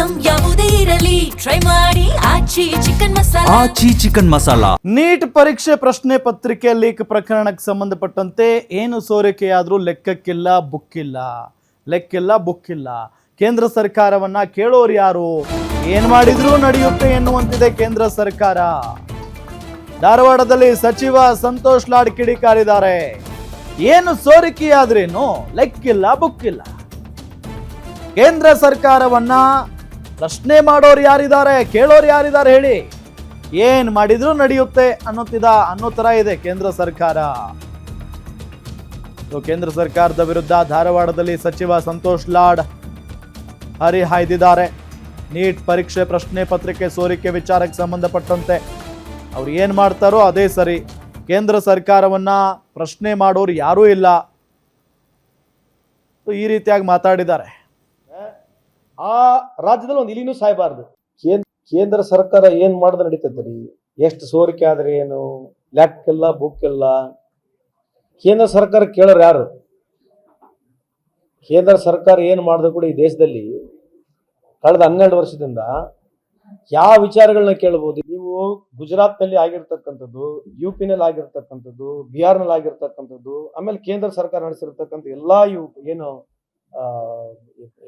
Item ಯಾವುದೇ ಇರಲಿ try ಮಾಡಿ ಆಚಿ ಚಿಕನ್ ಮಸಾಲಾ. ನೀಟ್ ಪರೀಕ್ಷೆ ಪ್ರಶ್ನೆ ಪತ್ರಿಕೆ ಲೀಕ್ ಪ್ರಕರಣಕ್ಕೆ ಸಂಬಂಧಪಟ್ಟಂತೆ ಏನು ಸೋರಿಕೆಯಾದ್ರೂ ಲೆಕ್ಕಕ್ಕಿಲ್ಲ ಬುಕ್ಕಿಲ್ಲ. ಕೇಂದ್ರ ಸರ್ಕಾರವನ್ನ ಕೇಳೋರು ಯಾರು, ಏನ್ ಮಾಡಿದ್ರೂ ನಡೆಯುತ್ತೆ ಎನ್ನುವಂತಿದೆ ಕೇಂದ್ರ ಸರ್ಕಾರ. ಧಾರವಾಡದಲ್ಲಿ ಸಚಿವ ಸಂತೋಷ್ ಲಾಡ್ ಕಿಡಿಕಾರಿದ್ದಾರೆ. ಏನು ಸೋರಿಕೆಯಾದ್ರೇನು ಲೆಕ್ಕಿಲ್ಲ ಬುಕ್ಕಿಲ್ಲ. ಕೇಂದ್ರ ಸರ್ಕಾರವನ್ನ ಪ್ರಶ್ನೆ ಮಾಡೋರು ಯಾರಿದ್ದಾರೆ, ಕೇಳೋರು ಯಾರಿದ್ದಾರೆ ಹೇಳಿ, ಏನ್ ಮಾಡಿದ್ರು ನಡೆಯುತ್ತೆ ಅನ್ನೋ ತರ ಇದೆ ಕೇಂದ್ರ ಸರ್ಕಾರ. ಕೇಂದ್ರ ಸರ್ಕಾರದ ವಿರುದ್ಧ ಧಾರವಾಡದಲ್ಲಿ ಸಚಿವ ಸಂತೋಷ್ ಲಾಡ್ ಹರಿಹಾಯ್ದಿದ್ದಾರೆ. ನೀಟ್ ಪರೀಕ್ಷೆ ಪ್ರಶ್ನೆ ಪತ್ರಿಕೆ ಸೋರಿಕೆ ವಿಚಾರಕ್ಕೆ ಸಂಬಂಧಪಟ್ಟಂತೆ ಅವ್ರು ಏನ್ ಮಾಡ್ತಾರೋ ಅದೇ ಸರಿ, ಕೇಂದ್ರ ಸರ್ಕಾರವನ್ನ ಪ್ರಶ್ನೆ ಮಾಡೋರು ಯಾರೂ ಇಲ್ಲ, ಈ ರೀತಿಯಾಗಿ ಮಾತಾಡಿದ್ದಾರೆ. ಆ ರಾಜ್ಯದಲ್ಲಿ ಒಂದು ಇಲಿನೂ ಸಾಯಬಾರ್ದು. ಕೇಂದ್ರ ಸರ್ಕಾರ ಏನ್ ಮಾಡೋದು ನಡೀತದ್ರಿ, ಎಷ್ಟು ಸೋರಿಕೆ ಆದ್ರೆ ಏನು, ಲೆಕ್ಕಿಲ್ಲ ಬುಕ್ಕಿಲ್ಲ. ಕೇಂದ್ರ ಸರ್ಕಾರ ಕೇಳೋರು ಯಾರು? ಕೇಂದ್ರ ಸರ್ಕಾರ ಏನ್ ಮಾಡಿದ್ರು ಕೂಡ ಈ ದೇಶದಲ್ಲಿ ಕಳೆದ 12 ವರ್ಷದಿಂದ ಯಾವ ವಿಚಾರಗಳನ್ನ ಕೇಳಬಹುದು. ನೀವು ಗುಜರಾತ್ ನಲ್ಲಿ ಆಗಿರ್ತಕ್ಕಂಥದ್ದು, UP-ನಲ್ಲಿ ಆಗಿರ್ತಕ್ಕಂಥದ್ದು, ಬಿಹಾರ್ನಲ್ಲಿ ಆಗಿರ್ತಕ್ಕಂಥದ್ದು, ಆಮೇಲೆ ಕೇಂದ್ರ ಸರ್ಕಾರ ನಡೆಸಿರ್ತಕ್ಕಂಥ ಎಲ್ಲಾ ಇವು ಏನು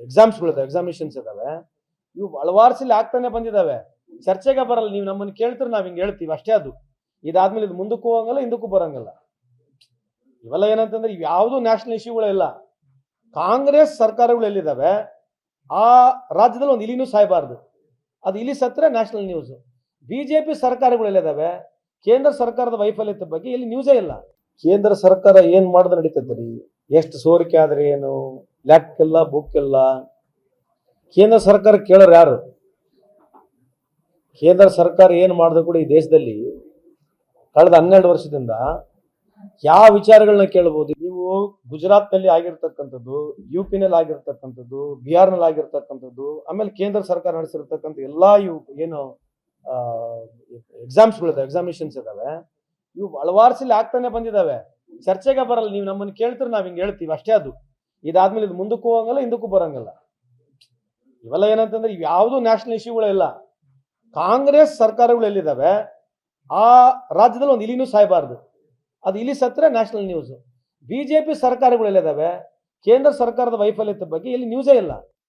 ಎಕ್ಸಾಮಿನೇಷನ್ಸ್ ಇದಾವೆ, ಇವು ಹಲವಾರು ಸಲ ಆಗ್ತಾನೆ ಬಂದಿದಾವೆ. ಚರ್ಚೆಗೆ ಬರಲ್ಲ. ನೀವು ನಮ್ಮನ್ನು ಕೇಳ್ತೀರಿ, ನಾವ್ ಹಿಂಗ್ ಹೇಳ್ತೀವಿ ಅಷ್ಟೇ. ಅದು ಇದಾದ್ಮೇಲೆ ಇದು ಮುಂದಕ್ಕೂ ಹೋಗಂಗಲ್ಲ, ಹಿಂದಕ್ಕೂ ಬರಂಗಲ್ಲ. ಇವೆಲ್ಲ ಏನಂತಂದ್ರೆ ಇವ್ ಯಾವ್ದು ನ್ಯಾಷನಲ್ ಇಶ್ಯೂಗಳಿಲ್ಲ. ಕಾಂಗ್ರೆಸ್ ಸರ್ಕಾರಗಳು ಎಲ್ಲಿದ್ದಾವೆ ಆ ರಾಜ್ಯದಲ್ಲಿ ಒಂದು ಇಲಿನೂ ಸಾಯಬಾರ್ದು. ಅದು ಇಲಿ ಸತ್ರೆ ನ್ಯಾಷನಲ್ ನ್ಯೂಸ್. BJP ಸರ್ಕಾರಗಳು ಎಲ್ಲಿದ್ದಾವೆ, ಕೇಂದ್ರ ಸರ್ಕಾರದ ವೈಫಲ್ಯತೆ ಬಗ್ಗೆ ಇಲ್ಲಿ ನ್ಯೂಸೇ ಇಲ್ಲ. ಕೇಂದ್ರ ಸರ್ಕಾರ ಏನ್ ಮಾಡೋದು ನಡೀತದ್ರಿ, ಎಷ್ಟು ಸೋರಿಕೆ ಆದ್ರೆ ಏನು, ಲೆಕ್ಕಿಲ್ಲ ಬುಕ್ಕಿಲ್ಲ. ಕೇಂದ್ರ ಸರ್ಕಾರ ಕೇಳೋರು ಯಾರು? ಕೇಂದ್ರ ಸರ್ಕಾರ ಏನ್ ಮಾಡಿದ್ರು ಕೂಡ ಈ ದೇಶದಲ್ಲಿ ಕಳೆದ 12 ವರ್ಷದಿಂದ ಯಾವ ವಿಚಾರಗಳನ್ನ ಕೇಳಬಹುದು. ನೀವು ಗುಜರಾತ್ ನಲ್ಲಿ ಆಗಿರ್ತಕ್ಕಂಥದ್ದು, UP-ನಲ್ಲಿ ಆಗಿರ್ತಕ್ಕಂಥದ್ದು, ಬಿಹಾರ್ನಲ್ಲಿ ಆಗಿರ್ತಕ್ಕಂಥದ್ದು, ಆಮೇಲೆ ಕೇಂದ್ರ ಸರ್ಕಾರ ನಡೆಸಿರ್ತಕ್ಕಂಥ ಎಲ್ಲಾ ಇವು ಏನು ಎಕ್ಸಾಮಿನೇಷನ್ಸ್ ಇದಾವೆ, ಇವು ಹಲವಾರು ಸಲ ಆಗ್ತಾನೆ ಬಂದಿದಾವೆ. ಚರ್ಚೆಗೆ ಬರಲ್ಲ. ನೀವು ನಮ್ಮನ್ನು ಕೇಳ್ತೀರಿ, ನಾವ್ ಹಿಂಗ್ ಹೇಳ್ತೀವಿ ಅಷ್ಟೇ. ಅದು ಇದಾದ್ಮೇಲೆ ಇದು ಮುಂದಕ್ಕೂ ಹೋಗಂಗಲ್ಲ, ಹಿಂದಕ್ಕೂ ಬರಂಗಲ್ಲ. ಇವೆಲ್ಲ ಏನಂತಂದ್ರೆ ಇವ್ ಯಾವ್ದು ನ್ಯಾಷನಲ್ ಇಶ್ಯೂಗಳಿಲ್ಲ. ಕಾಂಗ್ರೆಸ್ ಸರ್ಕಾರಗಳು ಎಲ್ಲಿದ್ದಾವೆ ಆ ರಾಜ್ಯದಲ್ಲಿ ಒಂದು ಇಲಿನೂ ಸಾಯಬಾರ್ದು. ಅದು ಇಲಿ ಸತ್ರೆ ನ್ಯಾಷನಲ್ ನ್ಯೂಸ್. BJP ಸರ್ಕಾರಗಳು ಎಲ್ಲಿದ್ದಾವೆ, ಕೇಂದ್ರ ಸರ್ಕಾರದ ವೈಫಲ್ಯತೆ ಬಗ್ಗೆ ಇಲ್ಲಿ ನ್ಯೂಸೇ ಇಲ್ಲ.